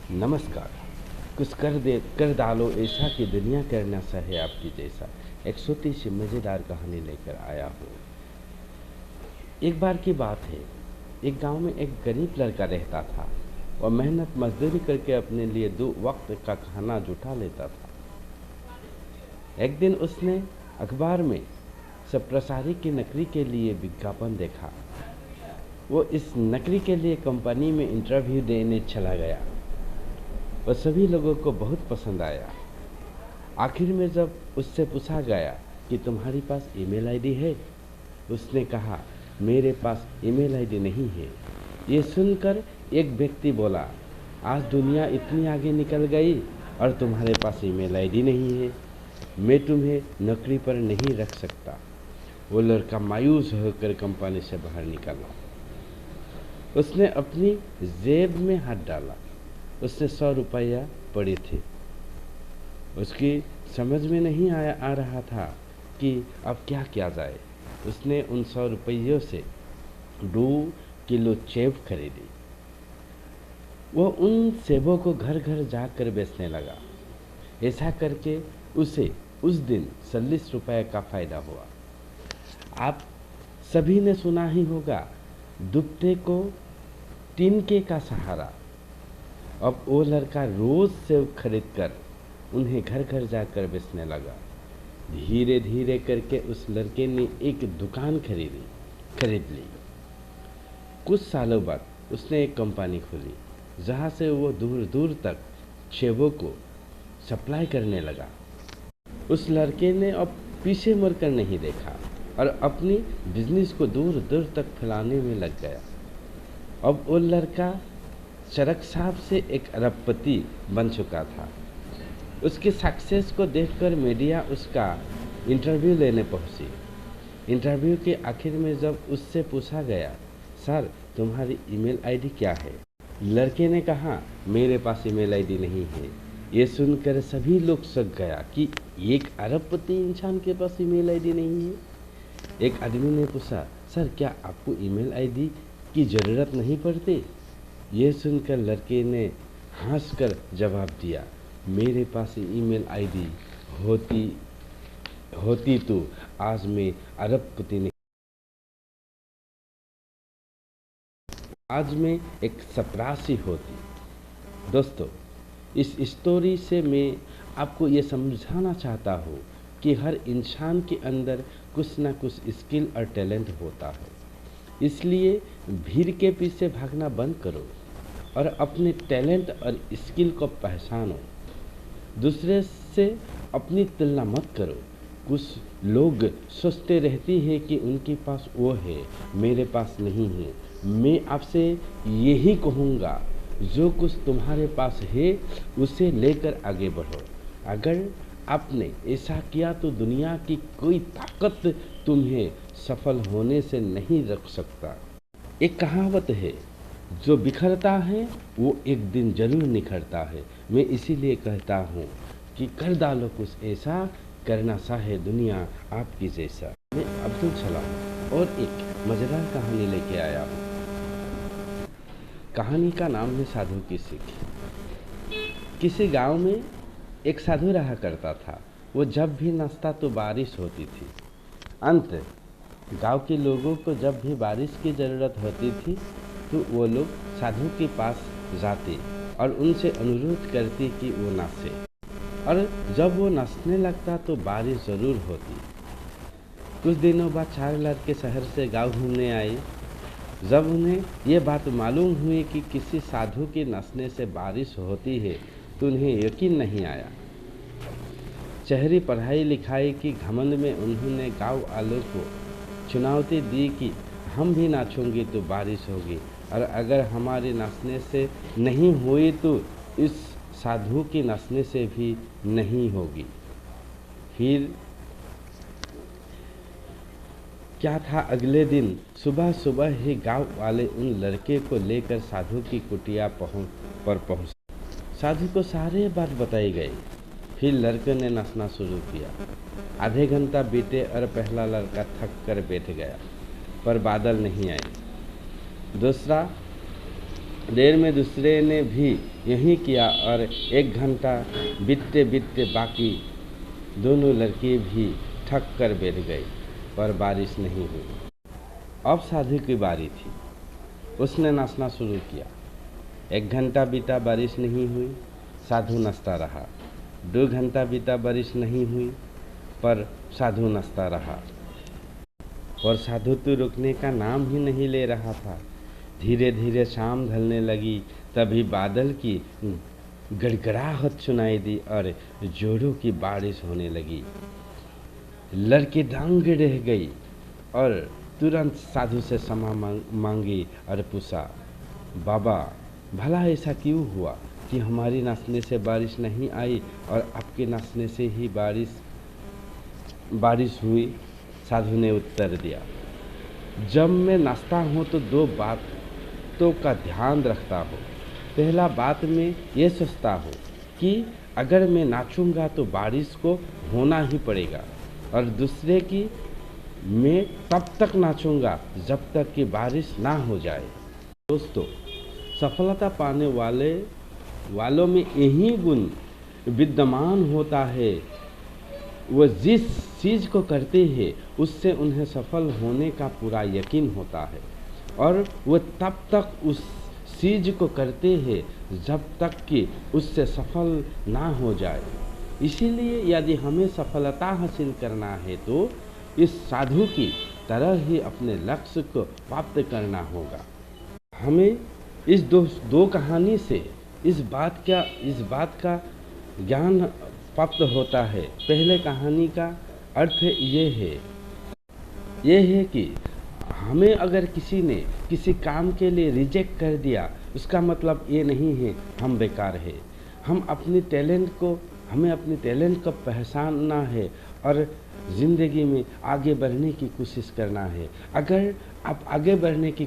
नमस्कार। कुछ कर डालो ऐसा कि दुनिया करना चाहे आपकी जैसा। एक छोटी सी मज़ेदार कहानी लेकर आया हूँ। एक बार की बात है, एक गांव में एक गरीब लड़का रहता था। वह मेहनत मजदूरी करके अपने लिए 2 वक्त का खाना जुटा लेता था। एक दिन उसने अखबार में सब प्रसारी की नौकरी के लिए विज्ञापन देखा। वो इस नौकरी के लिए कंपनी में इंटरव्यू देने चला गया। वह सभी लोगों को बहुत पसंद आया। आखिर में जब उससे पूछा गया कि तुम्हारे पास ईमेल आईडी है, उसने कहा मेरे पास ईमेल आईडी नहीं है। ये सुनकर एक व्यक्ति बोला, आज दुनिया इतनी आगे निकल गई और तुम्हारे पास ईमेल आईडी नहीं है, मैं तुम्हें नौकरी पर नहीं रख सकता। वो लड़का मायूस होकर कंपनी से बाहर निकला। उसने अपनी जेब में हाथ डाला। उससे 100 रुपया पड़े थे। उसकी समझ में नहीं आ रहा था कि अब क्या किया जाए। उसने उन 100 रुपयों से 2 किलो सेब खरीदी। वो उन सेबों को घर घर जाकर बेचने लगा। ऐसा करके उसे उस दिन 40 रुपये का फ़ायदा हुआ। आप सभी ने सुना ही होगा, दुपटे को तिनके का सहारा। अब वो लड़का रोज़ सेब खरीद कर उन्हें घर घर जाकर बेचने लगा। धीरे धीरे करके उस लड़के ने एक दुकान खरीद ली। कुछ सालों बाद उसने एक कंपनी खोली, जहाँ से वो दूर दूर तक सेबों को सप्लाई करने लगा। उस लड़के ने अब पीछे मुड़कर नहीं देखा और अपनी बिजनेस को दूर दूर तक फैलाने में लग गया। अब वो लड़का सड़क साहब से एक अरबपति बन चुका था। उसके सक्सेस को देखकर मीडिया उसका इंटरव्यू लेने पहुंची। इंटरव्यू के आखिर में जब उससे पूछा गया, सर तुम्हारी ईमेल आईडी क्या है, लड़के ने कहा मेरे पास ईमेल आईडी नहीं है। ये सुनकर सभी लोग चौंक गया कि एक अरबपति इंसान के पास ईमेल आईडी नहीं है। एक आदमी ने पूछा, सर क्या आपको ईमेल आईडी की ज़रूरत नहीं पड़ती? ये सुनकर लड़के ने हंसकर जवाब दिया, मेरे पास ईमेल आईडी होती तो आज मैं अरबपति नहीं, आज मैं एक चपरासी होती। दोस्तों, इस स्टोरी से मैं आपको ये समझाना चाहता हूँ कि हर इंसान के अंदर कुछ ना कुछ स्किल और टैलेंट होता है। इसलिए भीड़ के पीछे भागना बंद करो और अपने टैलेंट और स्किल को पहचानो। दूसरे से अपनी तुलना मत करो। कुछ लोग सोचते रहते हैं कि उनके पास वो है, मेरे पास नहीं है। मैं आपसे यही कहूँगा, जो कुछ तुम्हारे पास है उसे लेकर आगे बढ़ो। अगर आपने ऐसा किया तो दुनिया की कोई ताकत तुम्हें सफल होने से नहीं रोक सकता। एक कहावत है, जो बिखरता है वो एक दिन जरूर निखरता है। मैं इसीलिए कहता हूँ कि कर डालो कुछ ऐसा, करना चाहे दुनिया आपकी जैसा। मैं अब्दुल सलाम और एक मज़ेदार कहानी लेके आया हूँ। कहानी का नाम है साधु की सीख। किसी गांव में एक साधु रहा करता था। वो जब भी नाचता तो बारिश होती थी। अंत गांव के लोगों को जब भी बारिश की ज़रूरत होती थी तो वो लोग साधु के पास जाते और उनसे अनुरोध करते कि वो नाचे, और जब वो नाचने लगता तो बारिश ज़रूर होती। कुछ दिनों बाद 4 लड़के शहर से गांव घूमने आए। जब उन्हें ये बात मालूम हुई कि किसी साधु के नाचने से बारिश होती है तो उन्हें यकीन नहीं आया। शहरी पढ़ाई लिखाई की घमंड में उन्होंने गांव वालों को चुनौती दी कि हम भी नाचेंगे तो बारिश होगी, और अगर हमारे नाचने से नहीं हुई तो इस साधु के नाचने से भी नहीं होगी। फिर क्या था, अगले दिन सुबह सुबह ही गांव वाले उन लड़के को लेकर साधु की कुटिया पर पहुंचे। साधु को सारे बात बताई गई। फिर लड़के ने नाचना शुरू किया। आधे घंटा बीते और पहला लड़का थक कर बैठ गया, पर बादल नहीं आए। दूसरा देर में दूसरे ने भी यही किया और 1 घंटा बीतते बीतते बाकी दोनों लड़के भी थक कर बैठ गए, पर बारिश नहीं हुई। अब साधु की बारी थी। उसने नाचना शुरू किया। 1 घंटा बीता, बारिश नहीं हुई, साधु नाचता रहा। 2 घंटा बीता, बारिश नहीं हुई, पर साधु नाचता रहा। और साधु तो रुकने का नाम ही नहीं ले रहा था। धीरे धीरे शाम ढलने लगी, तभी बादल की गड़गड़ाहट सुनाई दी और जोरों की बारिश होने लगी। लड़के दंग रह गई और तुरंत साधु से क्षमा मांगी और पूछा, बाबा भला ऐसा क्यों हुआ कि हमारी नाचने से बारिश नहीं आई और आपके नाचने से ही बारिश हुई? साधु ने उत्तर दिया, जब मैं नाचता हूँ तो 2 बातों का ध्यान रखता हूँ। पहला बात मैं ये सोचता हूँ कि अगर मैं नाचूंगा तो बारिश को होना ही पड़ेगा, और दूसरे कि मैं तब तक नाचूंगा जब तक कि बारिश ना हो जाए। दोस्तों, सफलता पाने वालों में यही गुण विद्यमान होता है। वह जिस चीज़ को करते हैं उससे उन्हें सफल होने का पूरा यकीन होता है, और वह तब तक उस चीज़ को करते हैं जब तक कि उससे सफल ना हो जाए। इसीलिए यदि हमें सफलता हासिल करना है तो इस साधु की तरह ही अपने लक्ष्य को प्राप्त करना होगा। हमें इस दो कहानी से इस बात का ज्ञान प्राप्त होता है। पहले कहानी का अर्थ ये है कि हमें अगर किसी ने किसी काम के लिए रिजेक्ट कर दिया, उसका मतलब ये नहीं है हम बेकार है। हमें अपने टैलेंट को पहचानना है और ज़िंदगी में आगे बढ़ने की कोशिश करना है। अगर आप आगे बढ़ने की